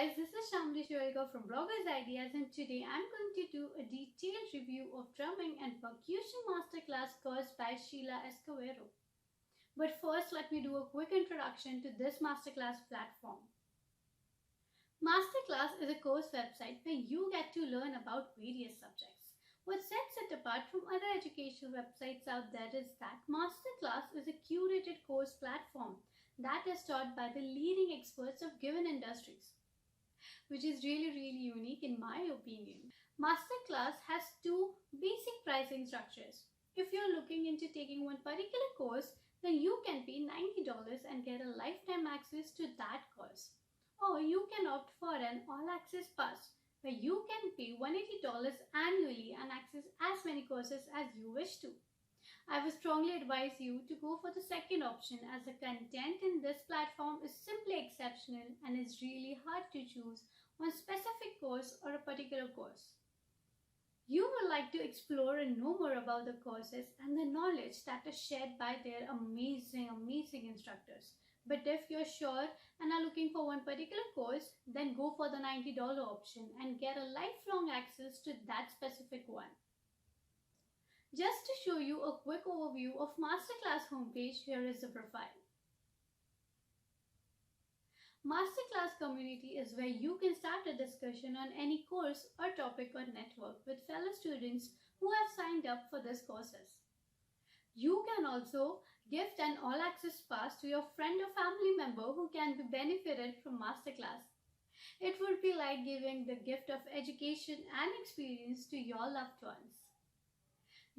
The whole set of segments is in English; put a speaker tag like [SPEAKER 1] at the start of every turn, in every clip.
[SPEAKER 1] guys, this is Sheila E from Bloggers Ideas, and today I'm going to do a detailed review of drumming and percussion masterclass course by Sheila Escovedo. But first, let me do a quick introduction to this masterclass platform. Masterclass is a course website where you get to learn about various subjects. What sets it apart from other educational websites out there is that Masterclass is a curated course platform that is taught by the leading experts of given industries, which is really unique in my opinion. Masterclass has two basic pricing structures. If you're looking into taking one particular course, then you can pay $90 and get a lifetime access to that course. Or you can opt for an all-access pass, where you can pay $180 annually and access as many courses as you wish to. I would strongly advise you to go for the second option, as the content in this platform is simply exceptional and it's really hard to choose one specific course or a particular course. You would like to explore and know more about the courses and the knowledge that is shared by their amazing instructors. But if you're sure and are looking for one particular course, then go for the $90 option and get a lifelong access to that specific one. Just to show you a quick overview of Masterclass homepage, here is the profile. Masterclass community is where you can start a discussion on any course or topic or network with fellow students who have signed up for these courses. You can also gift an all-access pass to your friend or family member who can be benefited from Masterclass. It would be like giving the gift of education and experience to your loved ones.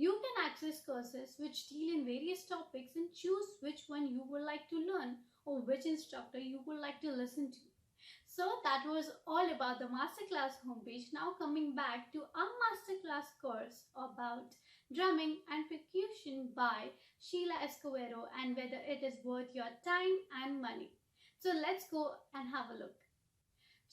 [SPEAKER 1] You can access courses which deal in various topics and choose which one you would like to learn or which instructor you would like to listen to. So that was all about the Masterclass homepage. Now coming back to our Masterclass course about drumming and percussion by Sheila Escovedo and whether it is worth your time and money. So let's go and have a look.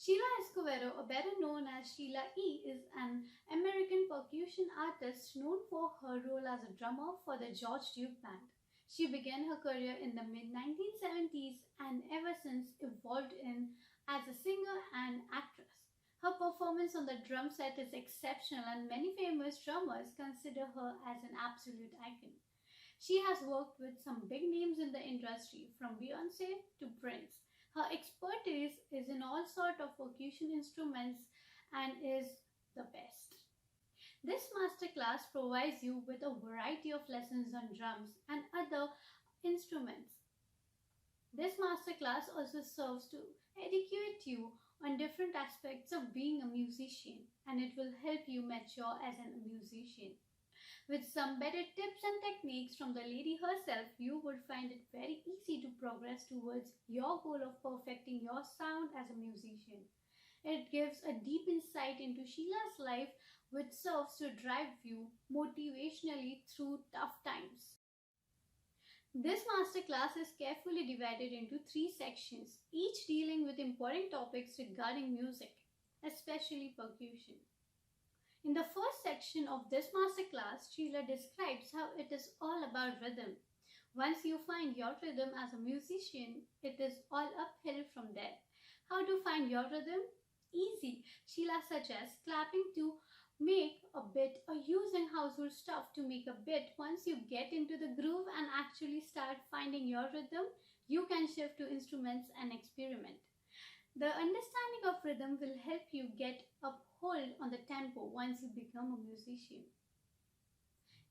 [SPEAKER 1] Sheila Escovedo, or better known as Sheila E, is an American percussion artist known for her role as a drummer for the George Duke Band. She began her career in the mid-1970s and ever since evolved in as a singer and actress. Her performance on the drum set is exceptional and many famous drummers consider her as an absolute icon. She has worked with some big names in the industry, from Beyonce to Prince. Her expertise is in all sorts of percussion instruments and is the best. This masterclass provides you with a variety of lessons on drums and other instruments. This masterclass also serves to educate you on different aspects of being a musician, and it will help you mature as a musician. With some better tips and techniques from the lady herself, you would find it very easy to progress towards your goal of perfecting your sound as a musician. It gives a deep insight into Sheila's life, which serves to drive you motivationally through tough times. This masterclass is carefully divided into 3 sections, each dealing with important topics regarding music, especially percussion. In the first section of this masterclass, Sheila describes how it is all about rhythm. Once you find your rhythm as a musician, it is all uphill from there. How to find your rhythm? Easy. Sheila suggests clapping to make a beat or using household stuff to make a beat. Once you get into the groove and actually start finding your rhythm, you can shift to instruments and experiment. The understanding of rhythm will help you get a hold on the tempo once you become a musician.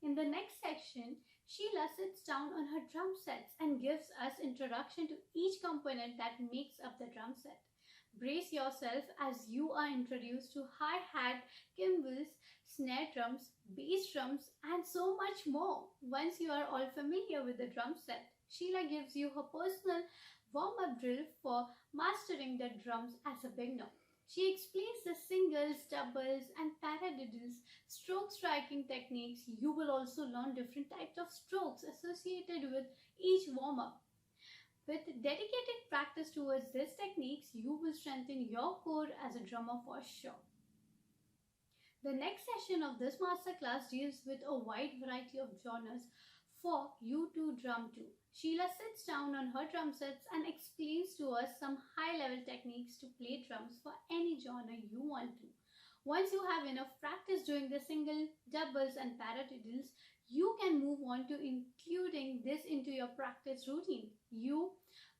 [SPEAKER 1] In the next section, Sheila sits down on her drum sets and gives us introduction to each component that makes up the drum set. Brace yourself as you are introduced to hi-hat, cymbals, snare drums, bass drums, and so much more. Once you are all familiar with the drum set, Sheila gives you her personal warm-up drill for mastering the drums as a beginner. She explains the singles, doubles, and paradiddles, stroke striking techniques. You will also learn different types of strokes associated with each warm-up. With dedicated practice towards these techniques, you will strengthen your core as a drummer for sure. The next session of this masterclass deals with a wide variety of genres for you to drum to. Sheila sits down on her drum sets and explains to us some high-level techniques to play drums for any genre you want to. Once you have enough practice doing the single, doubles and paradiddles, you can move on to including this into your practice routine. You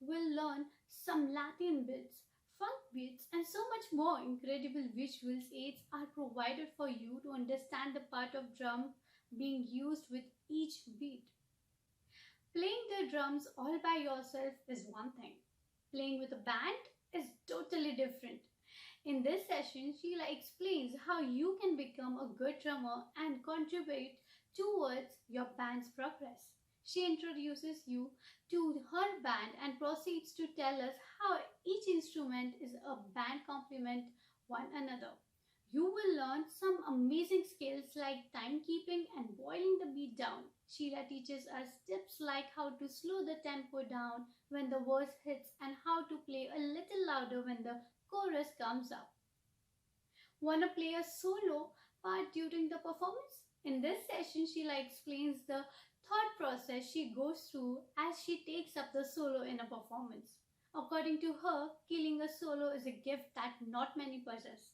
[SPEAKER 1] will learn some Latin beats, funk beats and so much more. Incredible visuals aids are provided for you to understand the part of drum being used with each beat. Playing the drums all by yourself is one thing. Playing with a band is totally different. In this session, Sheila explains how you can become a good drummer and contribute towards your band's progress. She introduces you to her band and proceeds to tell us how each instrument is a band complement one another. You will learn some amazing skills like timekeeping and boiling the beat down. Sheila teaches us tips like how to slow the tempo down when the verse hits and how to play a little louder when the chorus comes up. Want to play a solo part during the performance? In this session, Sheila explains the thought process she goes through as she takes up the solo in a performance. According to her, killing a solo is a gift that not many possess.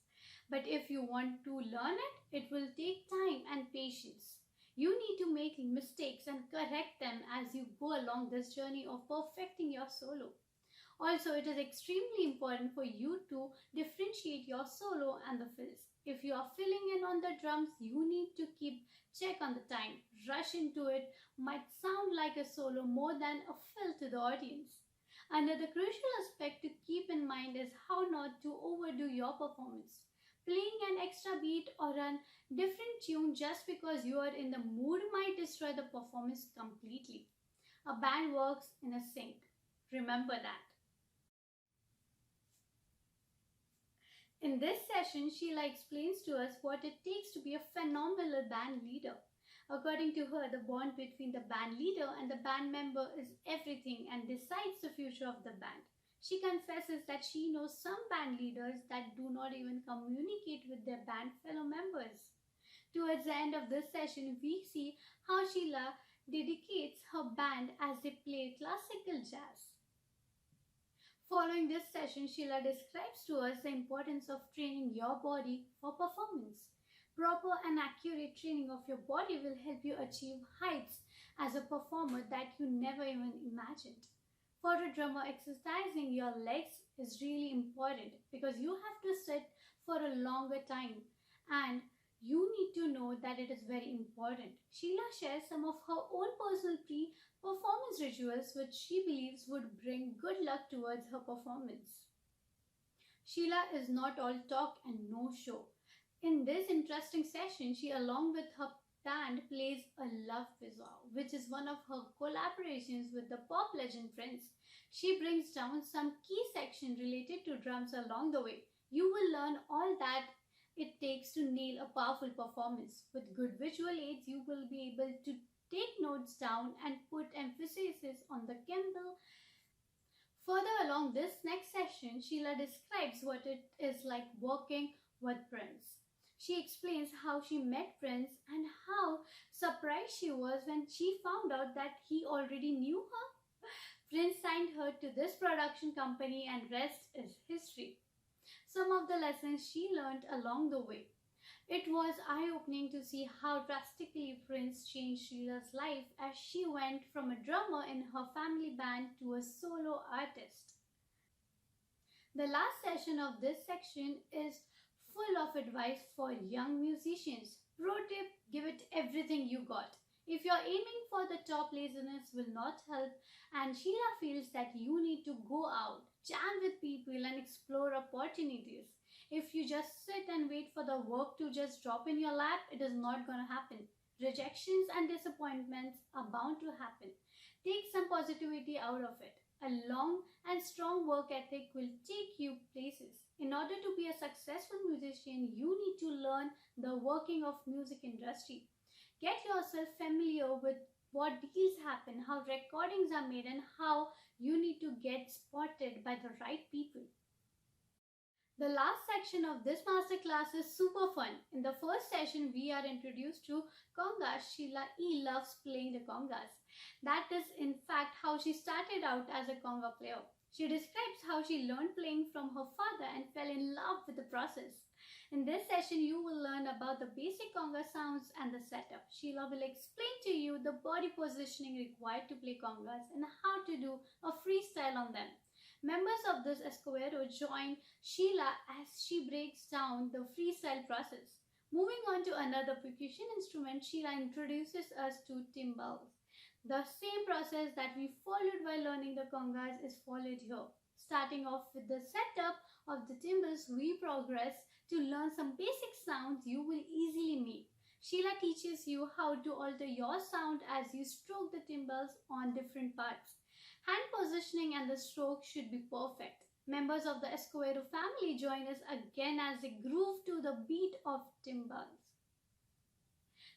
[SPEAKER 1] But if you want to learn it, it will take time and patience. You need to make mistakes and correct them as you go along this journey of perfecting your solo. Also, it is extremely important for you to differentiate your solo and the fills. If you are filling in on the drums, you need to keep check on the time. Rush into it might sound like a solo more than a fill to the audience. Another crucial aspect to keep in mind is how not to overdo your performance. Playing an extra beat or a different tune just because you are in the mood might destroy the performance completely. A band works in a sync. Remember that. In this session, Sheila explains to us what it takes to be a phenomenal band leader. According to her, the bond between the band leader and the band member is everything and decides the future of the band. She confesses that she knows some band leaders that do not even communicate with their band fellow members. Towards the end of this session, we see how Sheila dedicates her band as they play classical jazz. Following this session, Sheila describes to us the importance of training your body for performance. Proper and accurate training of your body will help you achieve heights as a performer that you never even imagined. For a drummer, exercising your legs is really important because you have to sit for a longer time and you need to know that it is very important. Sheila shares some of her own personal pre-performance rituals which she believes would bring good luck towards her performance. Sheila is not all talk and no show. In this interesting session, she along with her band plays a Love Bizarre, which is one of her collaborations with the pop legend Prince. She brings down some key sections related to drums along the way. You will learn all that it takes to nail a powerful performance. With good visual aids, you will be able to take notes down and put emphasis on the gimbal. Further along this next session, Sheila describes what it is like working with Prince. She explains how she met Prince and how surprised she was when she found out that he already knew her. Prince signed her to this production company and rest is history. Some of the lessons she learned along the way. It was eye-opening to see how drastically Prince changed Sheila's life as she went from a drummer in her family band to a solo artist. The last session of this section is full of advice for young musicians. Pro tip, give it everything you got. If you're aiming for the top, laziness will not help and Sheila feels that you need to go out, jam with people and explore opportunities. If you just sit and wait for the work to just drop in your lap, it is not going to happen. Rejections and disappointments are bound to happen. Take some positivity out of it. A long and strong work ethic will take you places. In order to be a successful musician, you need to learn the working of music industry. Get yourself familiar with what deals happen, how recordings are made, and how you need to get spotted by the right people. The last section of this masterclass is super fun. In the first session, we are introduced to congas. Sheila E loves playing the congas. That is in fact how she started out as a conga player. She describes how she learned playing from her father and fell in love with the process. In this session, you will learn about the basic conga sounds and the setup. Sheila will explain to you the body positioning required to play congas and how to do a freestyle on them. Members of this Escovedo join Sheila as she breaks down the freestyle process. Moving on to another percussion instrument, Sheila introduces us to timbales. The same process that we followed while learning the congas is followed here. Starting off with the setup of the timbales, we progress to learn some basic sounds you will easily make. Sheila teaches you how to alter your sound as you stroke the timbales on different parts. Hand positioning and the stroke should be perfect. Members of the Escovedo family join us again as they groove to the beat of timbales.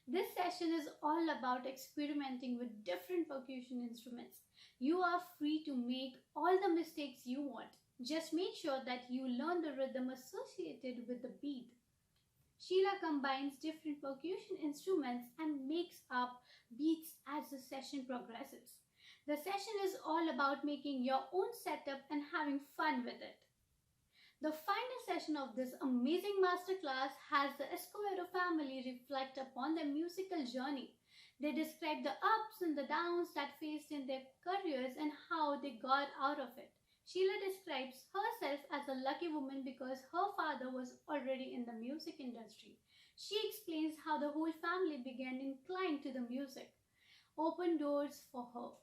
[SPEAKER 1] This session is all about experimenting with different percussion instruments. You are free to make all the mistakes you want. Just make sure that you learn the rhythm associated with the beat. Sheila combines different percussion instruments and makes up beats as the session progresses. The session is all about making your own setup and having fun with it. The final session of this amazing masterclass has the Escovedo family reflect upon their musical journey. They describe the ups and the downs that faced in their careers and how they got out of it. Sheila describes herself as a lucky woman because her father was already in the music industry. She explains how the whole family began inclined to the music, opened doors for her.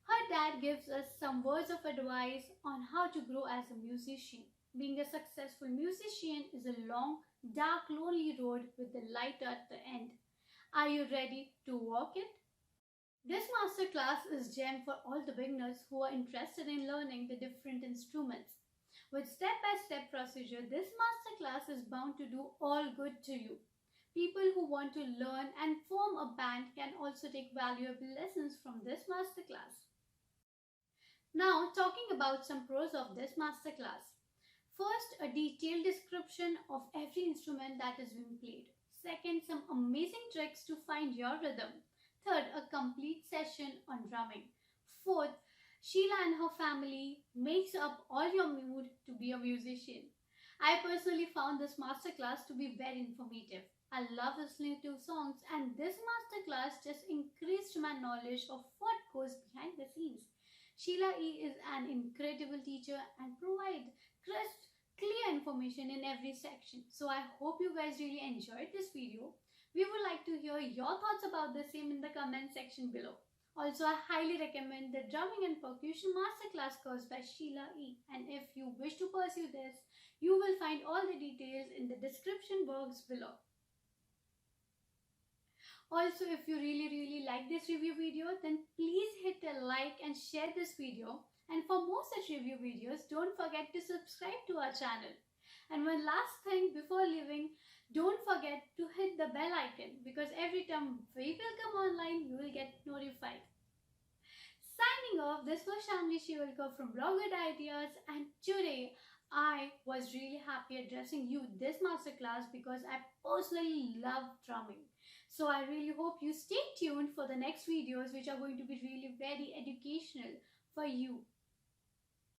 [SPEAKER 1] Her dad gives us some words of advice on how to grow as a musician. Being a successful musician is a long, dark, lonely road with a light at the end. Are you ready to walk it? This masterclass is gem for all the beginners who are interested in learning the different instruments. With step-by-step procedure, this masterclass is bound to do all good to you. People who want to learn and form a band can also take valuable lessons from this masterclass. Now, talking about some pros of this masterclass. First, a detailed description of every instrument that is being played. Second, some amazing tricks to find your rhythm. Third, a complete session on drumming. Fourth, Sheila and her family makes up all your mood to be a musician. I personally found this masterclass to be very informative. I love listening to songs, and this masterclass just increased my knowledge of what goes behind the scenes. Sheila E is an incredible teacher and provides crisp, clear information in every section. So I hope you guys really enjoyed this video. We would like to hear your thoughts about the same in the comment section below. Also, I highly recommend the Drumming and Percussion Masterclass course by Sheila E. And if you wish to pursue this, you will find all the details in the description box below. Also, if you really like this review video, then please hit a like and share this video. And for more such review videos, don't forget to subscribe to our channel. And one last thing before leaving, don't forget to hit the bell icon because every time we will come online, you will get notified. Signing off, this was Shamli Sheila E from Blogger Ideas, and today I was really happy addressing you this masterclass because I personally love drumming. So I really hope you stay tuned for the next videos which are going to be really very educational for you.